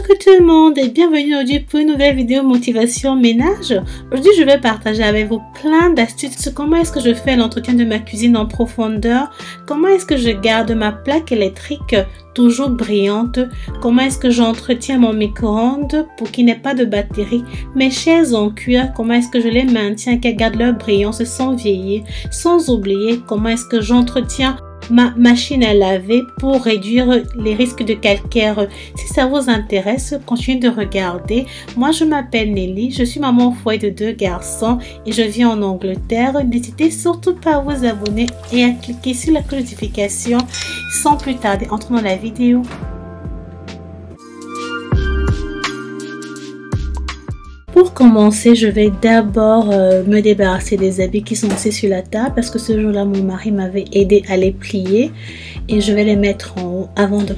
Coucou tout le monde et bienvenue aujourd'hui pour une nouvelle vidéo motivation ménage. Aujourd'hui je vais partager avec vous plein d'astuces sur comment est-ce que je fais l'entretien de ma cuisine en profondeur, comment est-ce que je garde ma plaque électrique toujours brillante, comment est-ce que j'entretiens mon micro-ondes pour qu'il n'ait pas de batterie, mes chaises en cuir, comment est-ce que je les maintiens qu'elles gardent leur brillance sans vieillir, sans oublier comment est-ce que j'entretiens ma machine à laver pour réduire les risques de calcaire. Si ça vous intéresse, continuez de regarder. Moi, je m'appelle Nelly, je suis maman au foyer de 2 garçons et je vis en Angleterre. N'hésitez surtout pas à vous abonner et à cliquer sur la cloche de notification. Sans plus tarder, entrons dans la vidéo. Pour commencer, je vais d'abord me débarrasser des habits qui sont laissés sur la table parce que ce jour-là, mon mari m'avait aidé à les plier et je vais les mettre en haut avant de...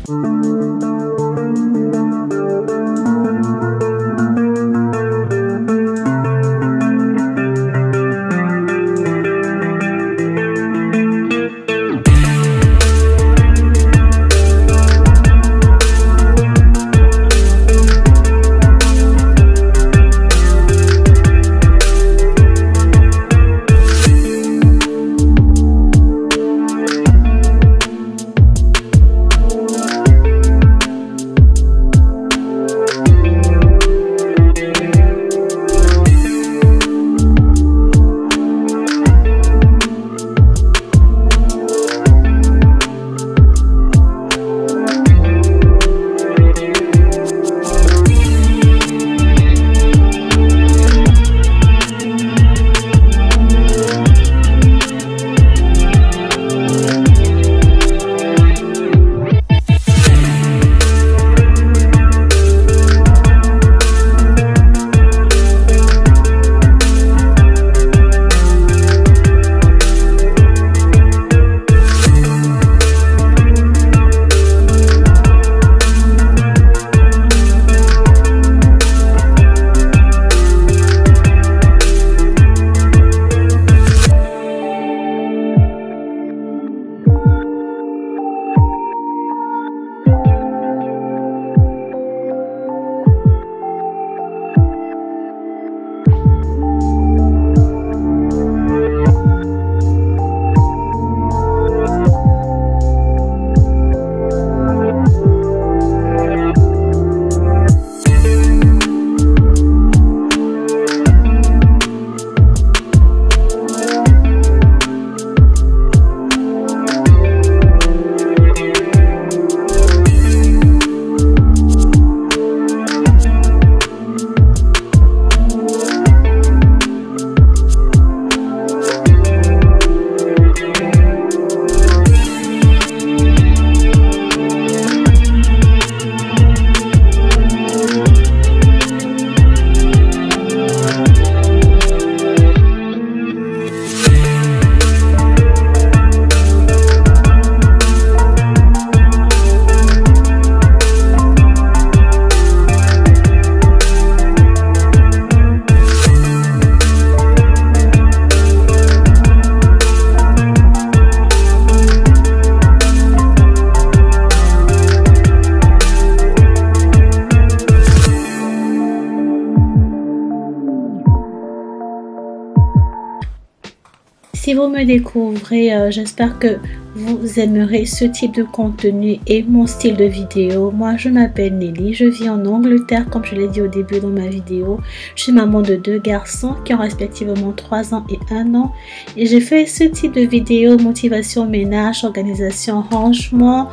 Si vous me découvrez, j'espère que vous aimerez ce type de contenu et mon style de vidéo. Moi, je m'appelle Nelly, je vis en Angleterre, comme je l'ai dit au début dans ma vidéo. Je suis maman de 2 garçons qui ont respectivement 3 ans et 1 an. Et j'ai fait ce type de vidéo, motivation, ménage, organisation, rangement.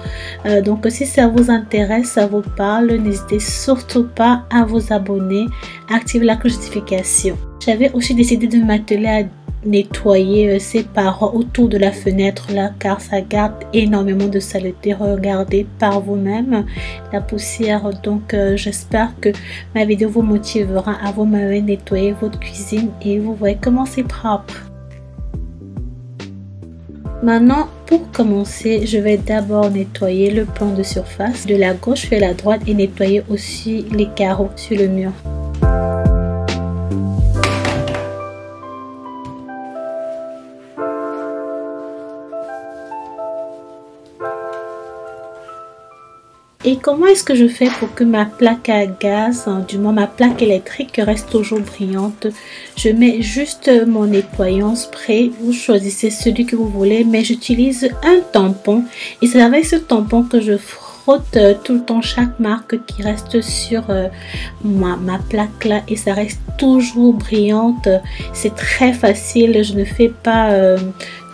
Donc, si ça vous intéresse, ça vous parle, n'hésitez surtout pas à vous abonner, activer la cloche de notification. J'avais aussi décidé de m'atteler à nettoyer ces parois autour de la fenêtre là car ça garde énormément de saleté. Regardez par vous-même la poussière. Donc j'espère que ma vidéo vous motivera à vous-même nettoyer votre cuisine et vous voyez comment c'est propre. Maintenant, pour commencer, je vais d'abord nettoyer le plan de surface de la gauche vers la droite et nettoyer aussi les carreaux sur le mur. Et comment est-ce que je fais pour que ma plaque à gaz, du moins ma plaque électrique, reste toujours brillante? Je mets juste mon nettoyant spray. Vous choisissez celui que vous voulez, mais j'utilise un tampon. Et c'est avec ce tampon que je frotte tout le temps chaque marque qui reste sur ma plaque là. Et ça reste toujours brillante. C'est très facile. Je ne fais pas...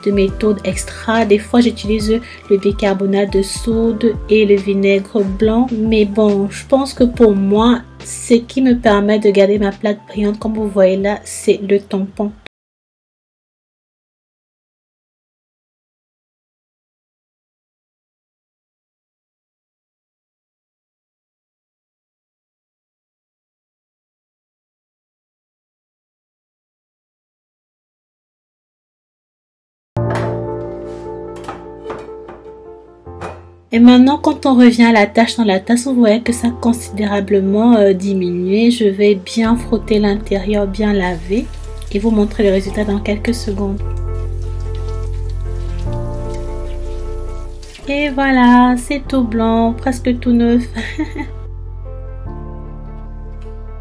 de méthode extra. Des fois j'utilise le bicarbonate de soude et le vinaigre blanc, mais bon, je pense que pour moi ce qui me permet de garder ma plaque brillante comme vous voyez là, c'est le tampon. Et maintenant, quand on revient à la tâche dans la tasse, vous voyez que ça a considérablement diminué. Je vais bien frotter l'intérieur, bien laver et vous montrer le résultat dans quelques secondes. Et voilà, c'est tout blanc, presque tout neuf.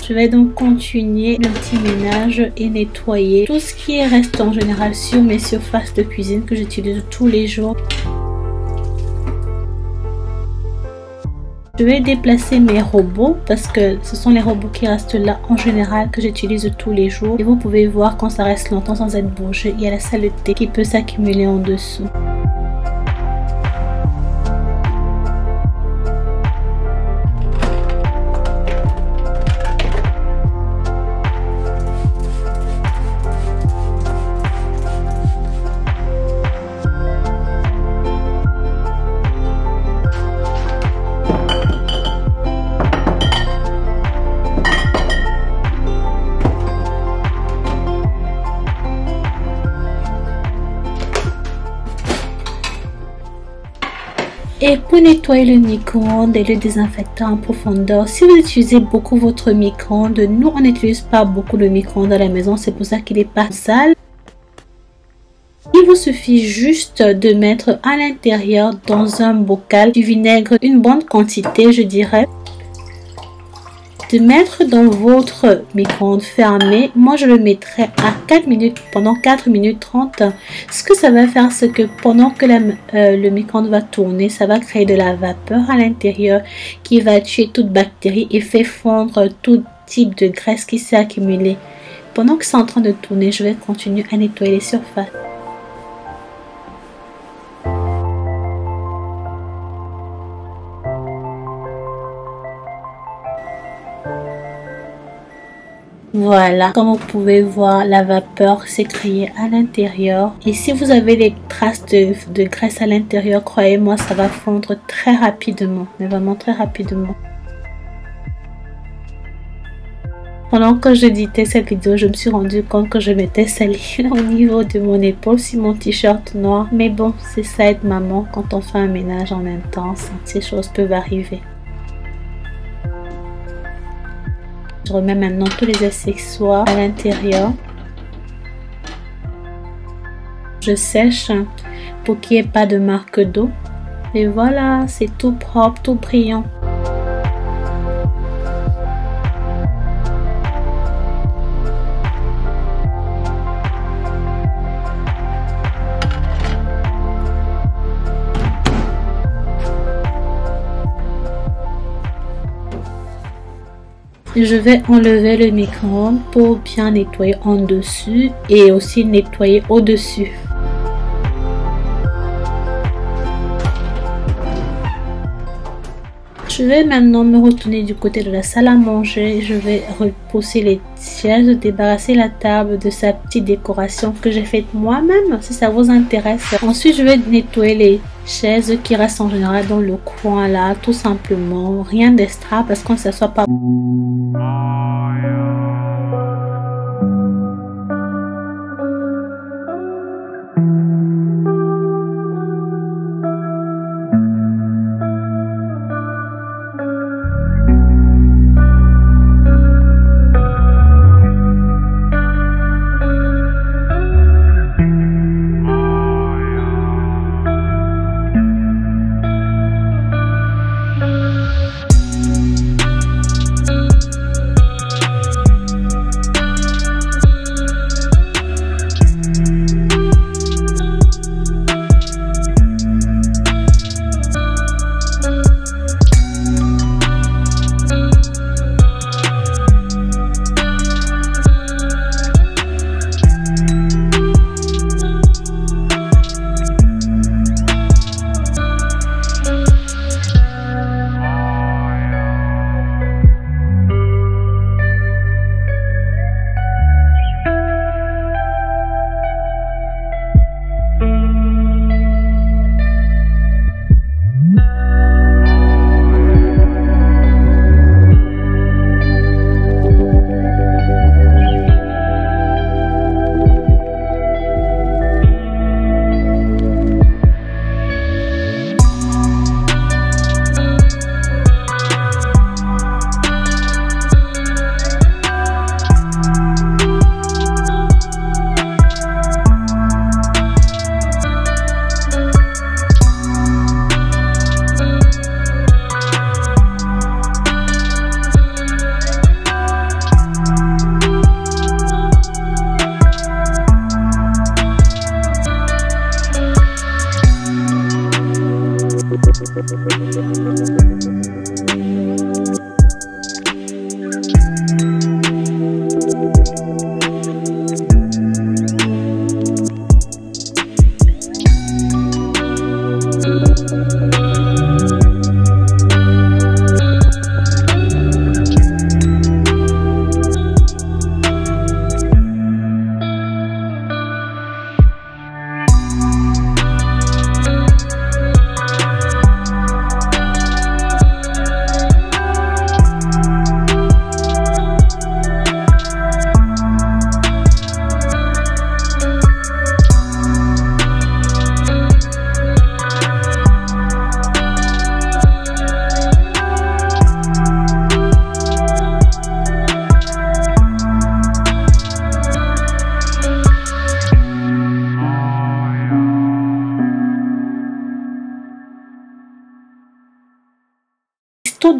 Je vais donc continuer le petit ménage et nettoyer tout ce qui reste en général sur mes surfaces de cuisine que j'utilise tous les jours. Je vais déplacer mes robots parce que ce sont les robots qui restent là en général que j'utilise tous les jours. Et vous pouvez voir quand ça reste longtemps sans être bougé, il y a la saleté qui peut s'accumuler en dessous. Et pour nettoyer le micro-ondes et le désinfecter en profondeur, si vous utilisez beaucoup votre micro-ondes, nous on n'utilise pas beaucoup de micro-ondes à la maison, c'est pour ça qu'il n'est pas sale. Il vous suffit juste de mettre à l'intérieur dans un bocal du vinaigre, une bonne quantité je dirais. De mettre dans votre micro-ondes fermé. Moi je le mettrai à 4 minutes, pendant 4 minutes 30. Ce que ça va faire, c'est que pendant que le micro-ondes va tourner, ça va créer de la vapeur à l'intérieur qui va tuer toute bactérie et fait fondre tout type de graisse qui s'est accumulée. Pendant que c'est en train de tourner, je vais continuer à nettoyer les surfaces. Voilà, comme vous pouvez voir, la vapeur s'est créée à l'intérieur. Et si vous avez des traces de graisse à l'intérieur, croyez-moi, ça va fondre très rapidement, mais vraiment très rapidement. Pendant que j'éditais cette vidéo, je me suis rendu compte que je m'étais salie au niveau de mon épaule sur mon t-shirt noir. Mais bon, c'est ça être maman quand on fait un ménage en intense. Ces choses peuvent arriver. Je remets maintenant tous les accessoires à l'intérieur. Je sèche pour qu'il n'y ait pas de marque d'eau. Et voilà, c'est tout propre, tout brillant. Je vais enlever le micro-ondes pour bien nettoyer en dessus et aussi nettoyer au-dessus. Je vais maintenant me retourner du côté de la salle à manger. Je vais repousser les sièges, débarrasser la table de sa petite décoration que j'ai faite moi-même, si ça vous intéresse. Ensuite, je vais nettoyer les chaises qui restent en général dans le coin là, tout simplement. Rien d'extra parce qu'on ne s'assoit pas.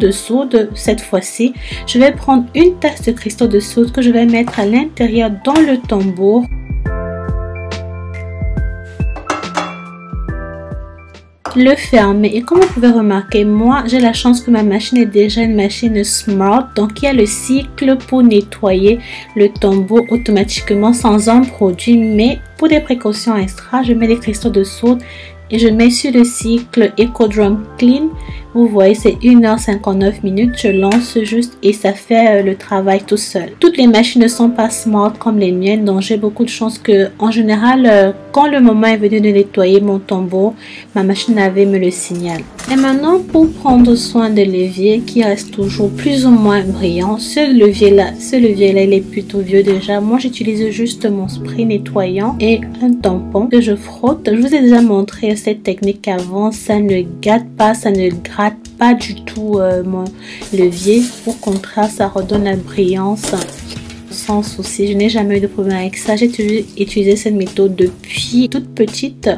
de soude. Cette fois-ci, je vais prendre une tasse de cristaux de soude que je vais mettre à l'intérieur dans le tambour. Le fermer, et comme vous pouvez remarquer, moi j'ai la chance que ma machine est déjà une machine smart, donc il y a le cycle pour nettoyer le tambour automatiquement sans un produit, mais pour des précautions extra, je mets des cristaux de soude et je mets sur le cycle EcoDrum Clean. Vous voyez, c'est 1h59 minutes. Je lance juste et ça fait le travail tout seul. Toutes les machines ne sont pas smart comme les miennes, donc j'ai beaucoup de chance que, en général, quand le moment est venu de nettoyer mon tambour, ma machine avait me le signale. Et maintenant, pour prendre soin de l'évier qui reste toujours plus ou moins brillant, ce levier-là, il est plutôt vieux déjà. Moi, j'utilise juste mon spray nettoyant et un tampon que je frotte. Je vous ai déjà montré cette technique avant. Ça ne gâte pas, ça ne gratte pas du tout mon levier. Au contraire, ça redonne la brillance sans souci. Je n'ai jamais eu de problème avec ça. J'ai toujours utilisé cette méthode depuis toute petite.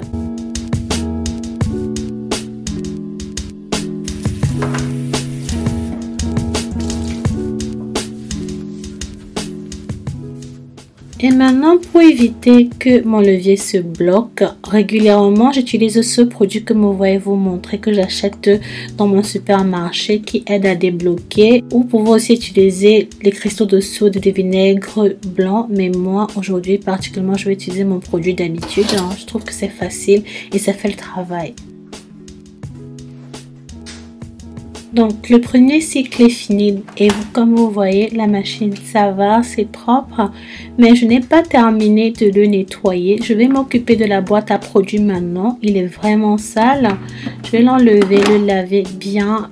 Et maintenant, pour éviter que mon levier se bloque, régulièrement j'utilise ce produit que vous voyez vous montrer, que j'achète dans mon supermarché, qui aide à débloquer. Ou vous pouvez aussi utiliser les cristaux de soude de vinaigre blanc, mais moi aujourd'hui particulièrement je vais utiliser mon produit d'habitude. Je trouve que c'est facile et ça fait le travail. Donc le premier cycle est fini et comme vous voyez, la machine ça va, c'est propre, mais je n'ai pas terminé de le nettoyer. Je vais m'occuper de la boîte à produits maintenant. Il est vraiment sale. Je vais l'enlever, le laver bien.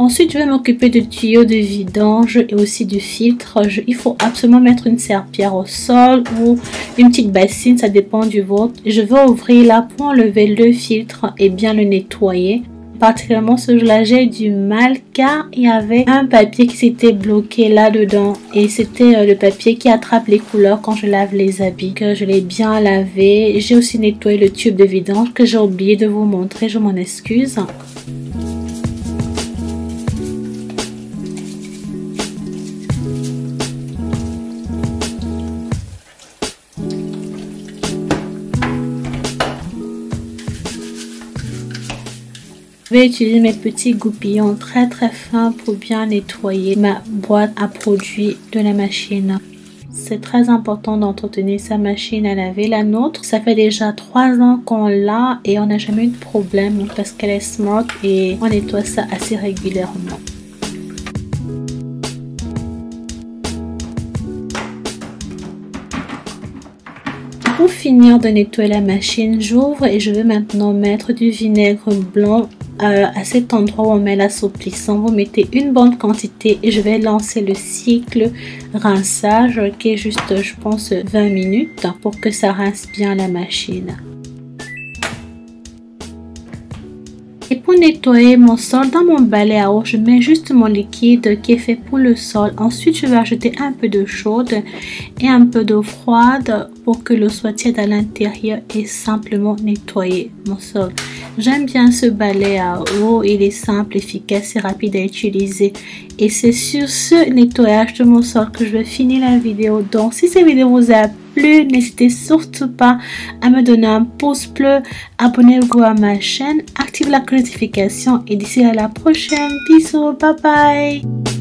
Ensuite, je vais m'occuper du tuyau de vidange et aussi du filtre. Il faut absolument mettre une serpillière au sol ou une petite bassine, ça dépend du vôtre. Je vais ouvrir là pour enlever le filtre et bien le nettoyer. Particulièrement ce jour-là, j'ai eu du mal car il y avait un papier qui s'était bloqué là-dedans. Et c'était le papier qui attrape les couleurs quand je lave les habits. Que je l'ai bien lavé. J'ai aussi nettoyé le tube de vidange que j'ai oublié de vous montrer, je m'en excuse. Je vais utiliser mes petits goupillons très fins pour bien nettoyer ma boîte à produits de la machine. C'est très important d'entretenir sa machine à laver. La nôtre, ça fait déjà 3 ans qu'on l'a et on n'a jamais eu de problème parce qu'elle est smart et on nettoie ça assez régulièrement. Pour finir de nettoyer la machine, j'ouvre et je vais maintenant mettre du vinaigre blanc à cet endroit où on met l'assouplissant. Vous mettez une bonne quantité et je vais lancer le cycle rinçage qui est juste, je pense, 20 minutes pour que ça rince bien la machine. Et pour nettoyer mon sol, dans mon balai à eau, je mets juste mon liquide qui est fait pour le sol. Ensuite, je vais ajouter un peu d'eau chaude et un peu d'eau froide pour que l'eau soit tiède à l'intérieur et simplement nettoyer mon sol. J'aime bien ce balai à eau, il est simple, efficace et rapide à utiliser. Et c'est sur ce nettoyage de mon sol que je vais finir la vidéo. Donc si cette vidéo vous a plu, n'hésitez surtout pas à me donner un pouce bleu, abonnez-vous à ma chaîne, activez la notification et d'ici à la prochaine, bisous, bye bye.